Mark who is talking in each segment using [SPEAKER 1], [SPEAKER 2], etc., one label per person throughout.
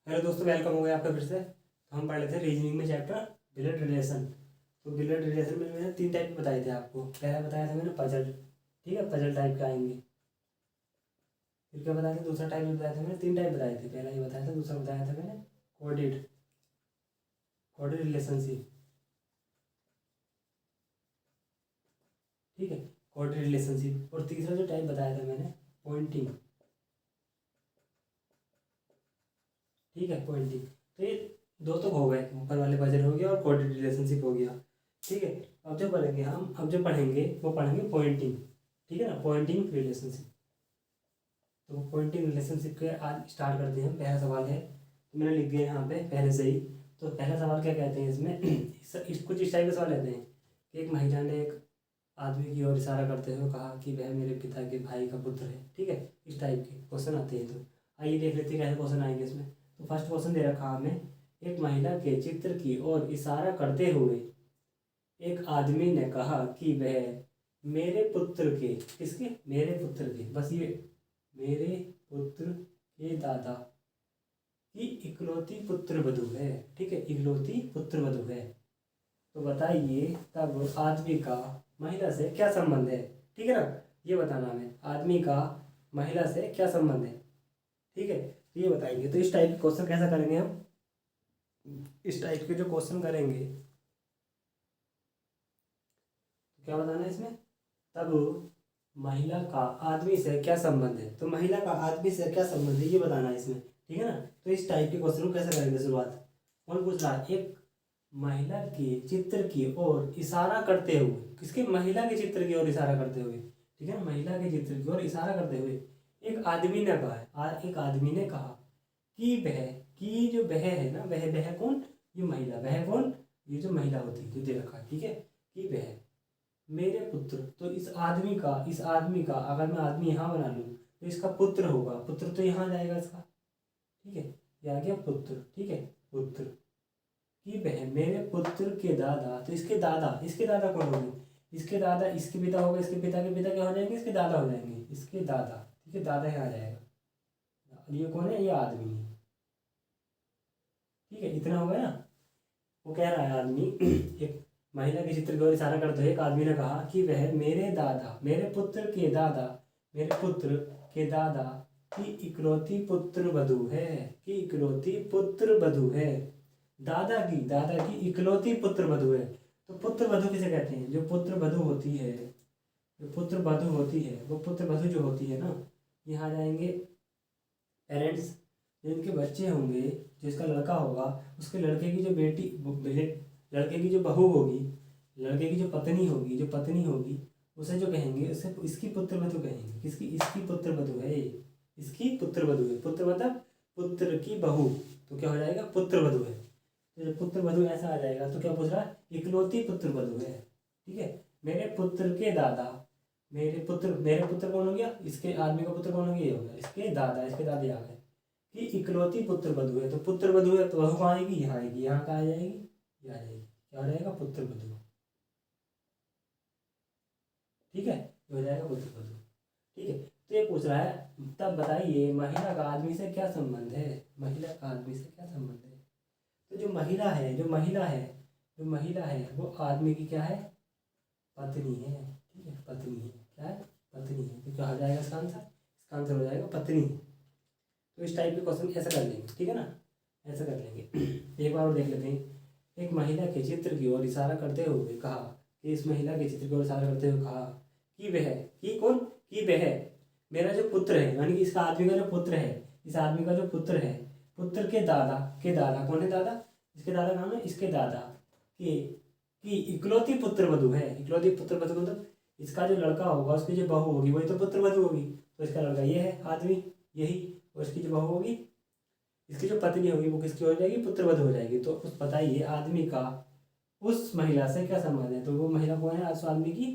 [SPEAKER 1] Hello दोस्तों, welcome हो गया आपका फिर से। तो हम पढ़ रहे थे रीजनिंग में चैप्टर ब्लड रिलेशन। तो ब्लड रिलेशन में मैंने 3 टाइप बताए थे आपको। पहला बताया था मैंने पजल, ठीक है, पजल टाइप के आएंगे। फिर क्या बताया था, दूसरा टाइप बताया था मैंने, 3 टाइप बताए थे। पहला ये बताया था, दूसरा बताया था मैंने कोडेड कोडेड रिलेशनशिप, ठीक है, कोडेड रिलेशनशिप। और तीसरा जो टाइप बताया था मैंने पॉइंटिंग, ठीक है, पॉइंटिंग। तो ये दो तो हो गए, ऊपर वाले पजल हो गया और कोडेड रिलेशनशिप हो गया, ठीक है। अब जो पढ़ेंगे वो पढ़ेंगे पॉइंटिंग, ठीक है ना, पॉइंटिंग रिलेशनशिप। तो पॉइंटिंग रिलेशनशिप के आज स्टार्ट करते हैं। पहला सवाल है, तो मैंने लिख दिया यहाँ पे पहले से ही। तो पहला सवाल क्या कहते हैं इसमें कुछ इस टाइप के सवाल लेते हैं कि एक महिला ने एक आदमी की ओर इशारा करते हुए कहा कि वह मेरे पिता के भाई का पुत्र है, ठीक है। इस टाइप के क्वेश्चन आते हैं। तो आइए देख लेते हैं कैसे क्वेश्चन आएंगे इसमें। तो फर्स्ट क्वेश्चन दे रखा हमें, एक महिला के चित्र की ओर इशारा करते हुए एक आदमी ने कहा कि वह मेरे पुत्र के, किसके, मेरे पुत्र के, बस ये मेरे पुत्र के दादा की इकलौती पुत्र वधू है, ठीक है, इकलौती पुत्र वधू है। तो बताइए तब आदमी का महिला से क्या संबंध है, ठीक है ना। ये बताना हमें, आदमी का महिला से क्या संबंध है, ठीक है। तो ये बताएंगे। तो इस टाइप के क्वेश्चन कैसा करेंगे हम, इस टाइप के जो क्वेश्चन करेंगे तो क्या बताना है इसमें, तब महिला का आदमी से क्या संबंध है। तो महिला का आदमी से क्या संबंध है ये बताना है इसमें, ठीक है ना। तो इस टाइप के क्वेश्चन को कैसे करेंगे शुरुआत। कौन पूछ रहा है, एक महिला के चित्र की ओर इशारा करते हुए, किसके, महिला के चित्र की ओर इशारा करते हुए, ठीक है ना, महिला के चित्र की ओर इशारा करते हुए एक आदमी ने कहा एक आदमी ने कहा कि वह, कि जो वह है ना, वह कौन, ये महिला, वह कौन, ये जो महिला होती है जो दे रखा है, ठीक है, कि वह मेरे पुत्र। तो इस आदमी का अगर मैं आदमी यहाँ बना लूँ तो इसका पुत्र होगा, पुत्र तो यहाँ जाएगा इसका, ठीक है, ये आ गया पुत्र, ठीक है, पुत्र की बहन मेरे पुत्र के दादा। तो इसके दादा कौन होंगे, इसके दादा इसके पिता होगा, इसके पिता के पिता क्या हो जाएंगे, इसके दादा हो जाएंगे, इसके दादा, ठीक है, दादा यहाँ आ जाएगा। और ये कौन है, ये आदमी है, ठीक है, इतना हो गया ना। वो कह रहा है आदमी एक महिला के चित्र की ओर इशारा करते हुए एक आदमी ने कहा कि वह मेरे दादा, मेरे पुत्र के दादा, मेरे पुत्र के दादा की इकलौती पुत्र वधू है, कि इकलौती पुत्र वधू है, दादा की इकलौती पुत्र वधू है। तो पुत्र वधू किसे कहते हैं, जो पुत्र वधू होती है, जो पुत्र वधू होती है, वो पुत्र वधू जो होती है ना, यहाँ जाएंगे पेरेंट्स, जिनके बच्चे होंगे, जिसका लड़का होगा, उसके लड़के की जो लड़के की जो बहू होगी, लड़के की जो पत्नी होगी, उसे जो कहेंगे, उसे इसकी पुत्र वधू कहेंगे, किसकी, इसकी पुत्र वधू है, इसकी पुत्र वधू है, पुत्र मतलब पुत्र की बहू, तो क्या हो जाएगा, पुत्र वधू है। तो जब पुत्र वधू ऐसा आ जाएगा तो क्या पूछ रहा है, इकलौती पुत्र वधू है, ठीक है। मेरे पुत्र के दादा, मेरे पुत्र कौन हो गया, इसके आदमी का पुत्र कौन हो गया, ये हो गया इसके दादा, इसके दादी आ गए, कि इकलौती पुत्र वधू है। तो पुत्र वधू है तो वह कहाँ आएगी, यहाँ आएगी, यहाँ कहाँ आ जाएगी, ये आ जाएगी, क्या हो जाएगा, पुत्र वधू, ठीक है, ये हो जाएगा पुत्र वधू, ठीक है। तो ये पूछ रहा है, तब बताइए महिला का आदमी से क्या संबंध है, महिला का आदमी से क्या संबंध है। तो जो महिला है वो आदमी की क्या है, पत्नी है, ठीक है, पत्नी है, क्या है, पत्नी है। तो क्या हो जाएगा इसका आंसर हो जाएगा पत्नी। तो इस टाइप के क्वेश्चन ऐसा कर लेंगे, ठीक है ना, ऐसा कर लेंगे। एक बार और देख लेते हैं। एक महिला के चित्र की ओर इशारा करते हुए कहा, कि इस महिला के चित्र की ओर इशारा करते हुए कहा कि वह, कि कौन, कि वह मेरा जो पुत्र है, यानी कि इसका आदमी का जो पुत्र है, इस आदमी का जो पुत्र है, पुत्र के दादा कौन है, दादा, इसके दादा कौन है, इसके दादा के कि इकलौती पुत्र वधू है। इकलौती पुत्र वधू मतलब इसका जो लड़का होगा, उसकी जो बहू होगी वही तो पुत्र वधू होगी। तो इसका लड़का ये है आदमी, यही, और इसकी जो बहू होगी, इसकी जो पत्नी होगी वो किसकी हो जाएगी, पुत्रवधू हो जाएगी। तो उस बताइए आदमी का उस महिला से क्या संबंध है। तो वो महिला कौन है, उस आदमी की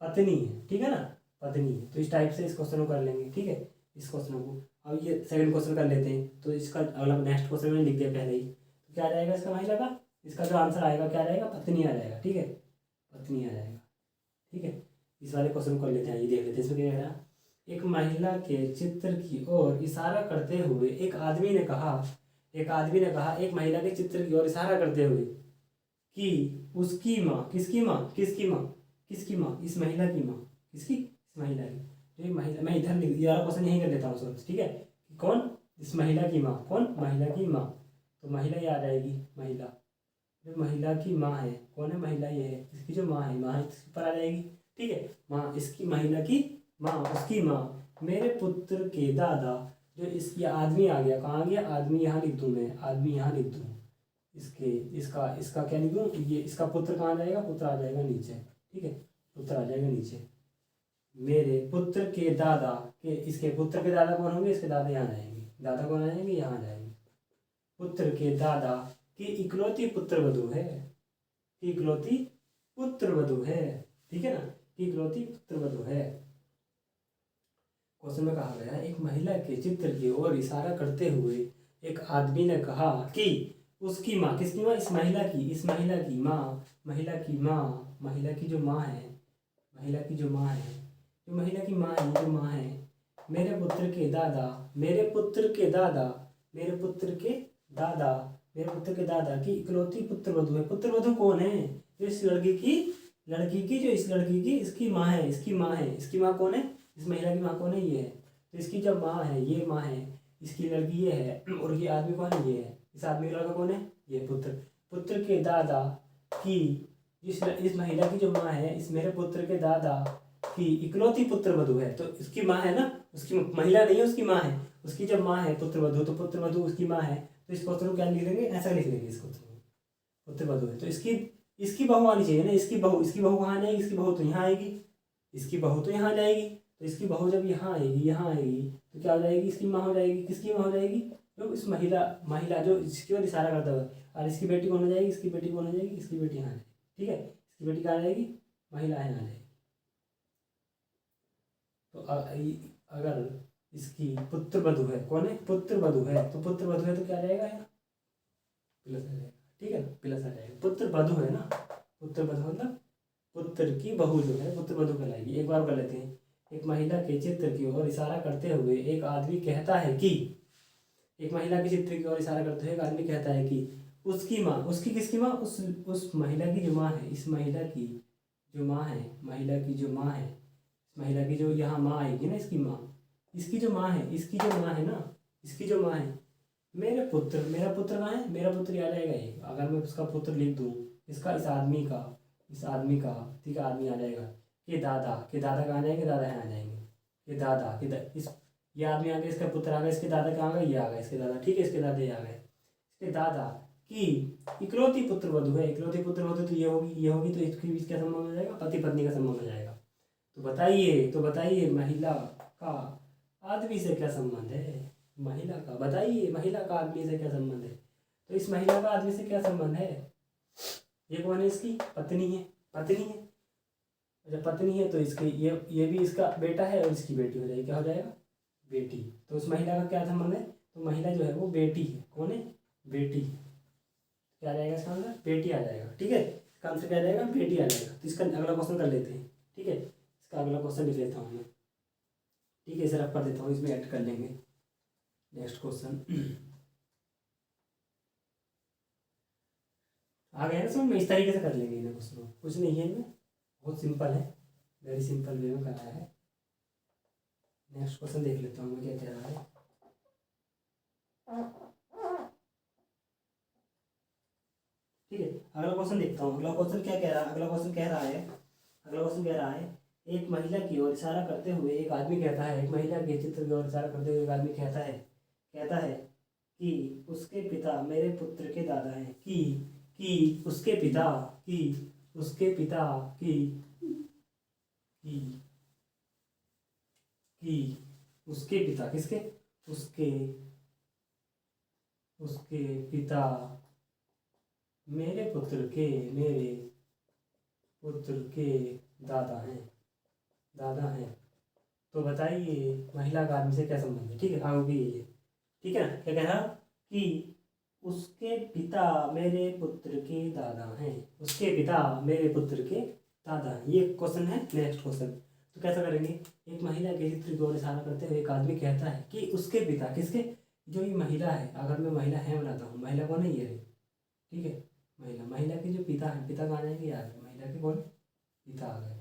[SPEAKER 1] पत्नी है, ठीक है ना, पत्नी है। तो इस टाइप से इस क्वेश्चन को कर लेंगे, ठीक है, इस क्वेश्चन को। अब ये सेकंड क्वेश्चन कर लेते हैं। तो इसका अगला नेक्स्ट क्वेश्चन मैंने लिख दिया पहले ही। तो क्या आ जाएगा इसका, महिला का, इसका जो आंसर आएगा क्या आ जाएगा, पत्नी आ जाएगा, ठीक है, पत्नी आ जाएगा, ठीक है। इस वाले क्वेश्चन को कर लेते हैं, ये देख लेते हैं इसमें क्या है। एक महिला के चित्र की ओर इशारा करते हुए एक आदमी ने कहा, एक आदमी ने कहा एक महिला के चित्र की ओर इशारा करते हुए कि उसकी माँ, किसकी माँ, किसकी माँ, किसकी माँ, इस महिला की माँ, किसकी, इस महिला की, जो महिला, मैं इधर यार क्वेश्चन यही कर लेता हूँ सर, ठीक है, कौन, इस महिला की माँ, कौन, महिला की माँ, तो महिला ये आ जाएगी, महिला, जो महिला की माँ है, कौन है, महिला ये है, इसकी जो माँ है इसके ऊपर आ जाएगी, ठीक है, माँ, इसकी महिला की माँ, उसकी माँ, मेरे पुत्र के दादा, जो इस, ये आदमी आ गया, कहाँ आ गया, आदमी यहाँ लिख दूँ मैं, आदमी यहाँ लिख दूँ, इसके, इसका इसका क्या लिख दूँ, ये इसका पुत्र कहाँ जाएगा, पुत्र आ जाएगा नीचे, ठीक है, पुत्र आ जाएगा नीचे, मेरे पुत्र के दादा के, इसके पुत्र के दादा कौन होंगे, इसके दादा यहाँ जाएंगे, दादा कौन आ जाएंगे, यहाँ जाएंगे, पुत्र के दादा की इकलौती पुत्र वधू है, की इकलौती पुत्र वधू है, ठीक है ना, की इकलौती पुत्र वधू है। क्वेश्चन में कहा गया एक महिला के चित्र की ओर इशारा करते हुए एक आदमी ने कहा कि उसकी माँ, किसकी माँ, इस महिला की, इस महिला की माँ, महिला की माँ, महिला की जो माँ है, महिला की जो माँ है, जो महिला की माँ है, जो माँ है, मेरे पुत्र के दादा, मेरे पुत्र के दादा, मेरे पुत्र के दादा, मेरे पुत्र के दादा की इकलौती पुत्र वधू है। पुत्र वधू कौन है, जो इस लड़की की, जो इस लड़की की, इसकी माँ है, इसकी माँ है, इसकी माँ कौन है, इस महिला की माँ कौन है, ये है, तो इसकी जब माँ है, ये माँ है, इसकी लड़की ये है, और ये आदमी कौन है, ये है, इस आदमी का लड़का कौन है, ये पुत्र, पुत्र के दादा की, इस महिला की जो माँ है, इस मेरे पुत्र के दादा की इकलौती पुत्र वधू है, तो इसकी माँ है ना, उसकी महिला नहीं है, उसकी माँ है, उसकी जब माँ है पुत्र वधू, तो पुत्र वधू उसकी माँ है, तो इस पुत्र को क्या लिख देंगे, ऐसा लिख देंगे, इसको पुत्र वधू है, तो इसकी बहू आनी चाहिए ना, इसकी बहू कहाँ जाएगी, इसकी बहू तो यहाँ आएगी, इसकी बहू तो यहाँ जाएगी, तो इसकी बहू जब यहाँ आएगी तो क्या हो जाएगी, इसकी माँ हो जाएगी, किसकी माँ हो जाएगी, जो इस महिला जो इसकी ओर इशारा करता हुआ, और इसकी बेटी कौन हो जाएगी, इसकी बेटी कौन हो जाएगी, इसकी बेटी यहाँ जाएगी, ठीक है, इसकी बेटी कहाँ जाएगी, महिला यहाँ जाएगी। तो अगर इसकी पुत्र वधू है, कौन है, पुत्र वधू है, तो पुत्र वधू है तो क्या जाएगा यहाँ, प्लस आ जाएगा, ठीक है, प्लस आ जाएगा, पुत्र वधू है ना, पुत्र वधू मतलब पुत्र की बहू जो है पुत्र वधू कहलाएगी। एक बार कर लेते हैं, एक महिला के चित्र की ओर इशारा करते हुए एक आदमी कहता है कि, एक महिला के चित्र की ओर इशारा करते हुए एक आदमी कहता है कि उसकी माँ, उसकी किसकी माँ, उस महिला की जो माँ है, इस महिला की जो माँ है, महिला की जो माँ है, इस महिला की जो यहाँ माँ आएगी ना, इसकी माँ, इसकी जो माँ है, इसकी जो माँ है ना, इसकी जो माँ है, मेरा पुत्र कहाँ है, मेरा पुत्र आ जाएगा ये, अगर मैं उसका पुत्र लिख दूँ, इसका, इस आदमी का, ठीक है, आदमी आ जाएगा, ये दादा कहाँ जाएंगे, दादा यहाँ आ जाएंगे, ये दादा इस, ये आदमी आ गया, इसका पुत्र आ गया, इसके दादा कहाँ आ गए, ये आ गए, इसके दादा, ठीक है, इसके दादा ये आ गए, इसके दादा की इकलौती पुत्र वधू है, इकलौती पुत्र वधू तो ये होगी, तो इसके बीच क्या संबंध हो जाएगा, पति पत्नी का संबंध हो जाएगा। तो बताइए महिला का आदमी से क्या संबंध है, महिला का, बताइए महिला का आदमी से क्या संबंध है, तो इस महिला का आदमी से क्या संबंध है, ये कौन है, इसकी पत्नी है, जब पत्नी है तो इसकी ये भी इसका बेटा है, और इसकी बेटी हो जाएगी, क्या हो जाएगा, बेटी, तो उस महिला का क्या संबंध है, तो महिला जो है वो बेटी है, कौन है, बेटी, क्या आ जाएगा इसका आंसर, बेटी आ जाएगा, ठीक है, इसका आंसर क्या आ जाएगा, बेटी आ जाएगा। तो इसका अगला क्वेश्चन कर लेते हैं, ठीक है, इसका अगला क्वेश्चन लिख लेता हूँ मैं, ठीक है, इसे रख कर देता हूँ, इसमें ऐड कर लेंगे नेक्स्ट क्वेश्चन। आ गया ना समझ में, इस तरीके से कर लेंगे इन्हें क्वेश्चन, कुछ नहीं है इनमें, बहुत सिंपल है, वेरी सिंपल वे में कराया है। नेक्स्ट क्वेश्चन देख लेता हूँ मैं क्या कह रहा है, ठीक है, अगला क्वेश्चन देखता हूँ, अगला क्वेश्चन क्या कह रहा है, अगला क्वेश्चन कह रहा है एक महिला की ओर इशारा करते हुए एक आदमी कहता है, एक महिला के चित्र की ओर इशारा करते हुए एक आदमी कहता है कि उसके पिता मेरे पुत्र के दादा हैं, कि उसके पिता किसके, उसके पिता मेरे पुत्र के दादा हैं, तो बताइए महिला का आदमी से क्या संबंध है, ठीक है, आओगे ये, ठीक है ना, क्या कह रहा कि उसके पिता मेरे पुत्र के दादा हैं, उसके पिता मेरे पुत्र के दादा हैं, ये क्वेश्चन है। नेक्स्ट क्वेश्चन, तो कैसा करेंगे, एक महिला के चित्र की ओर इशारा करते हुए एक आदमी कहता है कि उसके पिता जो ये महिला है, अगर मैं महिला है बनाता हूँ, महिला कौन है, ये रही, ठीक है। महिला के जो पिता है, पिता कहाँ जाएंगे, यार महिला के कौन, पिता आ गए।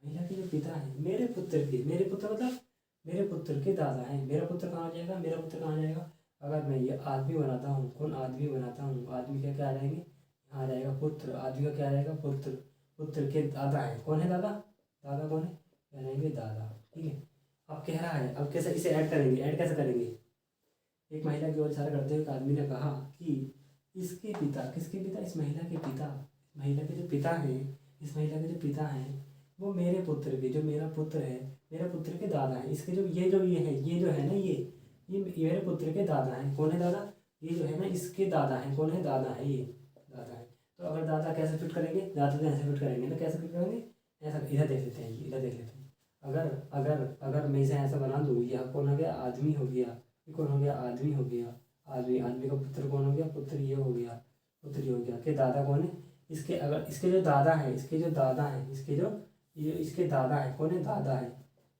[SPEAKER 1] महिला के जो पिता हैं, मेरे पुत्र के, मेरे पुत्र मतलब मेरे पुत्र के दादा हैं। मेरा पुत्र कहाँ आ जाएगा, मेरा पुत्र कहाँ जाएगा, अगर मैं ये आदमी बनाता हूँ, कौन आदमी बनाता हूँ, आदमी क्या क्या आ जाएंगे, यहाँ आ जाएगा पुत्र, आदमी का क्या आ जाएगा, पुत्र। पुत्र के दादा है, कौन है दादा, दादा कौन है, क्या जाएंगे, दादा, ठीक है। अब कह रहा है, अब कैसे इसे ऐड करेंगे, ऐड कैसे करेंगे। एक महिला की ओर इशारा करते हुए एक आदमी ने कहा कि इसके पिता, किसके पिता, इस महिला के पिता, महिला के जो पिता हैं, इस महिला के जो पिता हैं वो मेरे पुत्र के, जो मेरा पुत्र है, मेरे पुत्र के दादा हैं। इसके जो ये है, ये जो है ना, ये मेरे पुत्र के दादा हैं। कौन है दादा, ये जो है ना इसके दादा हैं। कौन है, दादा है, ये दादा है। तो अगर दादा कैसे फिट करेंगे, दादा तो ऐसे फिट करेंगे ना, कैसे फिट करेंगे, ऐसा, इधर देख लेते हैं, इधर देख लेते हैं। अगर अगर अगर मैं इसे ऐसा बना दूँ, यह कौन हो गया, आदमी हो गया, ये कौन हो गया, आदमी हो गया, आदमी, आदमी का पुत्र कौन हो गया, पुत्र ये हो गया, पुत्र ये हो गया। के दादा कौन है, इसके, अगर इसके जो दादा है, इसके जो दादा हैं, इसके जो ये इसके दादा है, कौन है, दादा है,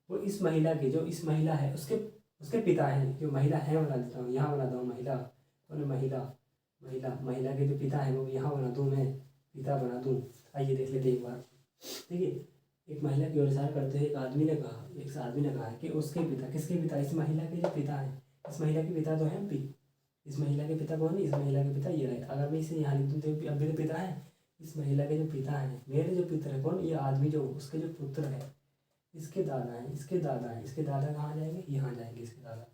[SPEAKER 1] वो इस महिला के, जो इस महिला है उसके उसके पिता हैं। जो महिला है बना देता हूँ, यहाँ बनाता हूँ महिला, कौन है, महिला, महिला के जो पिता है वो यहाँ बना दूँ, मैं पिता बना दूँ। आइए देख लेते एक बार, ठीक है। एक महिला की ओर इशारा करते हुए एक आदमी ने कहा, एक आदमी ने कहा कि उसके पिता, किसके पिता, इस महिला के जो पिता है, इस महिला के पिता तो हैं भी, इस महिला के पिता कौन है, इस महिला के पिता ये रहे। अगर मैं इसे यहाँ लिख दूँ तो अब मेरे पिता है, इस महिला के जो पिता हैं, मेरे जो पिता है कौन, ये आदमी जो उसके जो पुत्र है, इसके दादा हैं, इसके दादा हैं, इसके दादा कहाँ जाएंगे, यहाँ जाएंगे इसके दादा।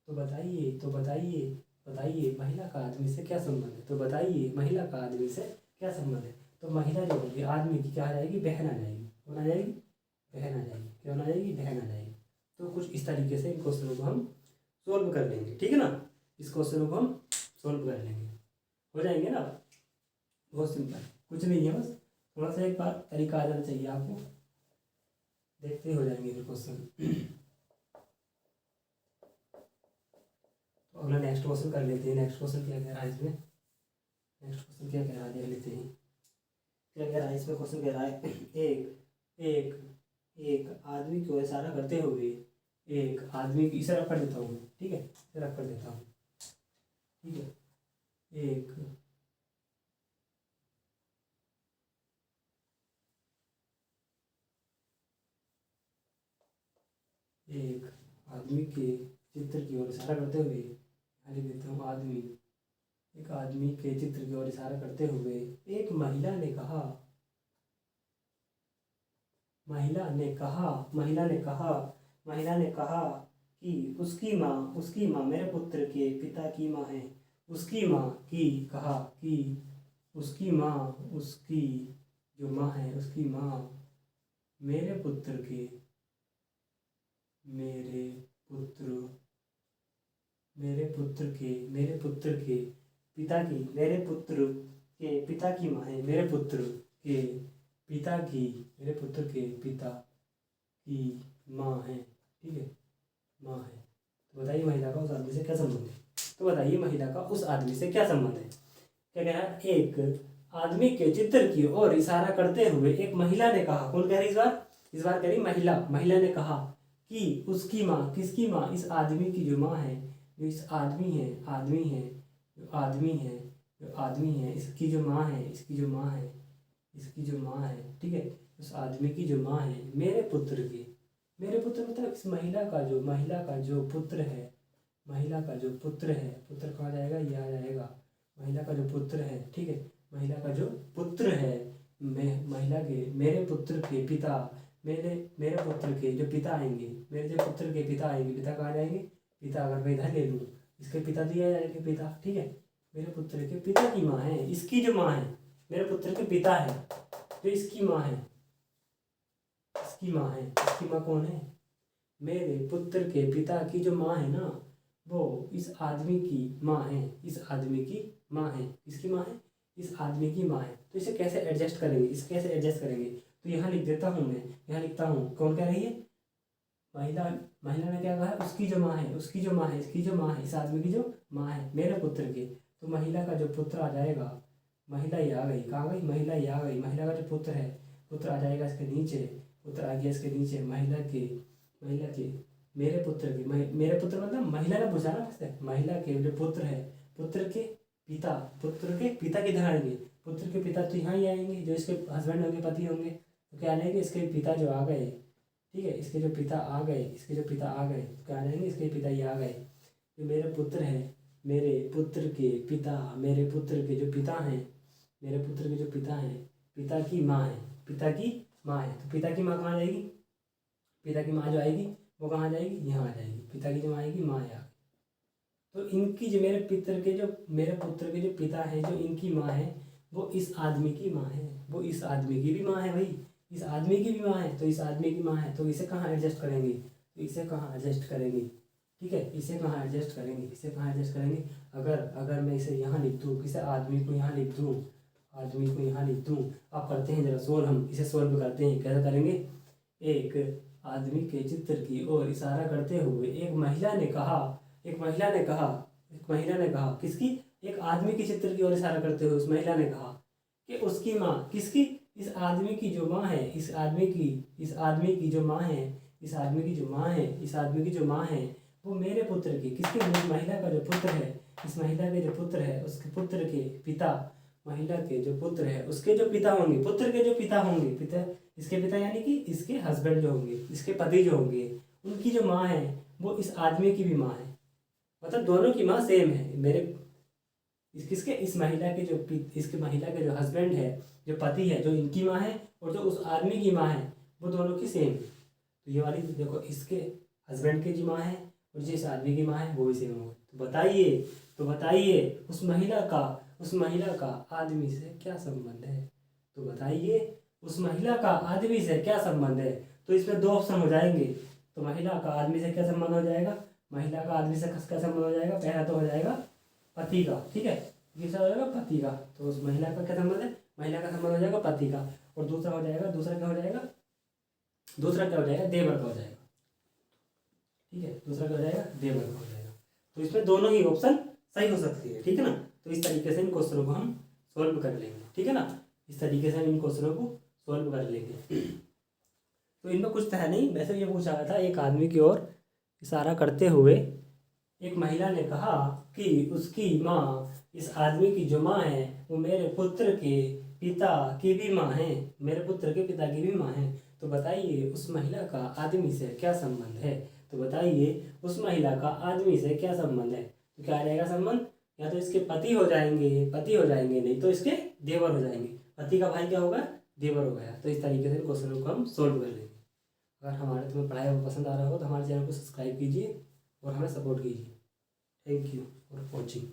[SPEAKER 1] तो बताइए, तो बताइए, बताइए महिला का आदमी से क्या संबंध है, तो बताइए महिला का आदमी से क्या संबंध है। तो महिला जो होगी आदमी की क्या आ जाएगी, बहन आ जाएगी, कौन आ जाएगी, बहन आ जाएगी, क्या आ जाएगी, बहन आ जाएगी। तो कुछ इस तरीके से इन क्वेश्चनों को हम सोल्व कर लेंगे, ठीक है ना। इस क्वेश्चनों को हम सोल्व कर लेंगे, हो जाएंगे ना। बहुत सिंपल, कुछ नहीं है, बस थोड़ा सा एक बार तरीका आ जाना चाहिए आपको, देखते ही हो जाएंगे फिर क्वेश्चन। तो अगला नेक्स्ट क्वेश्चन कर लेते हैं। नेक्स्ट क्वेश्चन क्या कह रहा है इसमें, नेक्स्ट क्वेश्चन क्या कह रहा है देख लेते हैं। क्या कह रहा है इसमें, क्वेश्चन कह रहा है एक एक एक आदमी को इशारा करते हुए, एक आदमी की, इसे रख कर देता हूँ, ठीक है, इसे रख कर देता हूँ, ठीक है। एक एक आदमी के चित्र की ओर इशारा करते हुए, यहाँ लिख देता हूँ आदमी, एक आदमी के चित्र की ओर इशारा करते हुए एक महिला ने कहा, महिला ने कहा, महिला ने कहा, महिला ने कहा कि उसकी माँ मेरे पुत्र के पिता की माँ है। उसकी माँ की, कहा कि उसकी माँ, उसकी जो माँ है, उसकी माँ मेरे पुत्र के, मेरे पुत्र, मेरे पुत्र के पिता की, मेरे पुत्र के पिता की माँ है। मेरे पुत्र के पिता की, मेरे पुत्र के पिता की माँ है, ठीक है, माँ है। तो बताइए महिला का उस आदमी से क्या संबंध है, तो बताइए महिला का उस आदमी से क्या संबंध है। क्या कह रहा है, एक आदमी के चित्र की ओर इशारा करते हुए एक महिला ने कहा, कौन कह रही इस बार कह रही महिला, महिला ने कहा कि उसकी माँ, किसकी माँ, इस आदमी की जो माँ है, जो इस आदमी है, आदमी है, जो आदमी है, जो आदमी है, इसकी जो माँ है, इसकी जो माँ है, इसकी जो माँ है, ठीक है, उस आदमी की जो माँ है मेरे पुत्र की, मेरे पुत्र मतलब इस महिला का जो पुत्र है, महिला का जो पुत्र है, पुत्र कहाँ जाएगा, ये आ जाएगा, महिला का जो पुत्र है, ठीक है, महिला का जो पुत्र है, मैं महिला के, मेरे पुत्र के पिता, मेरे पुत्र के जो पिता आएंगे, मेरे जो पुत्र के पिता आएंगे, पिता कहाँ जाएंगे, पिता अगर मैं इधर ले लूँ, इसके पिता दिया जाएंगे पिता, ठीक है। मेरे पुत्र के पिता की माँ है, इसकी जो माँ है, मेरे पुत्र के पिता है, जो इसकी माँ है, इसकी माँ है, इसकी माँ कौन है, मेरे पुत्र के पिता की जो माँ है ना, वो इस आदमी की माँ है, इस आदमी की माँ है, इसकी माँ है, इस आदमी की माँ है। तो इसे कैसे एडजस्ट करेंगे, इसे कैसे एडजस्ट करेंगे, तो यहाँ लिख देता हूँ मैं, यहाँ लिखता हूँ, कौन कह रही है, महिला, महिला ने क्या कहा है, उसकी जो माँ है, उसकी जो माँ है, इसकी जो माँ है, इस आदमी की जो माँ है मेरे पुत्र की। तो महिला का जो पुत्र आ जाएगा, महिला ये आ गई, कहाँ गई, महिला ये आ गई, महिला का जो पुत्र है, पुत्र आ जाएगा इसके नीचे, पुत्र आ गया इसके नीचे, महिला के मेरे पुत्र के, मेरे पुत्र मतलब महिला ने पूछा ना मुझसे, महिला के जो पुत्र है, पुत्र के पिता, पुत्र के पिता किधर आएंगे, पुत्र के पिता तो यहाँ ही आएंगे, जो इसके हस्बैंड होंगे, पति होंगे, तो क्या आएंगे, इसके पिता जो आ गए, ठीक है, इसके जो पिता आ गए, इसके जो पिता आ गए, तो क्या आ जाएंगे, इसके पिता ये आ गए। जो मेरे पुत्र है, मेरे पुत्र के पिता, मेरे पुत्र के जो पिता हैं, मेरे पुत्र के जो पिता हैं, पिता की माँ है, पिता की माँ है, तो पिता की माँ कहाँ जाएगी, पिता की माँ जो आएगी वो कहाँ जाएगी, यहाँ आ जाएगी, पिता की जो आएगी माँ यहाँ। तो इनकी जो मेरे पितर के जो, मेरे पुत्र के जो पिता है, जो इनकी माँ है, वो इस आदमी की माँ है, वो इस आदमी की भी माँ है भाई, इस आदमी की भी माँ है, तो इस आदमी की माँ है, तो इसे कहाँ एडजस्ट करेंगे, तो इसे कहाँ एडजस्ट करेंगे, ठीक है, इसे कहाँ एडजस्ट करेंगे, इसे कहाँ एडजस्ट करेंगे। अगर अगर मैं इसे यहाँ लिख दूँ, किसे, आदमी को यहाँ लिख दूँ, आदमी को यहाँ लिख दूँ। अब करते हैं जरा सोल्व, हम इसे सोल्व करते हैं, कैसे करेंगे। एक आदमी के चित्र की ओर इशारा करते हुए एक महिला ने कहा, एक महिला ने कहा, एक महिला ने कहा, किसकी, एक आदमी के चित्र की ओर इशारा करते हुए उस महिला ने कहा कि उसकी माँ, किसकी, इस आदमी की जो माँ है, इस आदमी की, इस आदमी की जो माँ है, इस आदमी की जो माँ है, इस आदमी की जो माँ है, वो मेरे पुत्र की, किसके, महिला का जो पुत्र है, इस महिला के जो पुत्र है, उसके पुत्र के पिता, महिला के जो पुत्र है उसके जो पिता होंगे, पुत्र के जो पिता होंगे, पिता, इसके पिता यानी कि इसके हस्बैंड जो होंगे, इसके पति जो होंगे, उनकी जो माँ है वो इस आदमी की भी माँ है, मतलब दोनों की माँ सेम है। मेरे किसके, इस महिला के जो इसके महिला के जो हस्बैंड है, जो पति है, जो इनकी माँ है, और जो उस आदमी की माँ है, वो दोनों की सेम है। तो ये वाली देखो, इसके हस्बैंड की जो माँ है और जिस आदमी की माँ है वो भी सेम होगी। तो बताइए, तो बताइए उस महिला का, उस महिला का आदमी से क्या संबंध है, तो बताइए उस महिला का आदमी से क्या संबंध है। तो इसमें दो ऑप्शन हो जाएंगे, तो महिला का आदमी से क्या संबंध हो जाएगा, महिला का आदमी से क्या संबंध हो जाएगा, पहला तो हो जाएगा पति का, ठीक है, दूसरा हो जाएगा पति का, तो उस महिला का क्या संबंध है, महिला का संबंध हो जाएगा पति का, और दूसरा हो जाएगा, दूसरा क्या हो जाएगा, दूसरा क्या हो जाएगा, देवर का हो जाएगा, ठीक है, दूसरा क्या हो जाएगा, देवर का हो जाएगा। तो इसमें दोनों ही ऑप्शन सही हो सकती है, ठीक है ना। तो इस तरीके से इन क्वेश्चनों को हम सोल्व कर लेंगे, ठीक है ना, इस तरीके से हम इन क्वेश्चनों को सोल्व कर लेंगे। तो इनमें कुछ तो है नहीं, वैसे ये पूछा गया था, एक आदमी की ओर इशारा करते हुए एक महिला ने कहा कि उसकी माँ, इस आदमी की जो माँ है वो मेरे पुत्र के पिता की भी माँ है, मेरे पुत्र के पिता की भी माँ है। तो बताइए उस महिला का आदमी से क्या संबंध है, तो बताइए उस महिला का आदमी से क्या संबंध है। तो क्या आ जाएगा संबंध, या तो इसके पति हो जाएंगे, पति हो जाएंगे, नहीं तो इसके देवर हो जाएंगे। पति का भाई क्या होगा, देवर हो गया। तो इस तरीके से क्वेश्चन को हम सोल्व कर लेंगे। अगर हमारे तुम्हें पढ़ाई पसंद आ रहा हो तो हमारे चैनल को सब्सक्राइब कीजिए और हमें सपोर्ट कीजिए। Thank you for watching.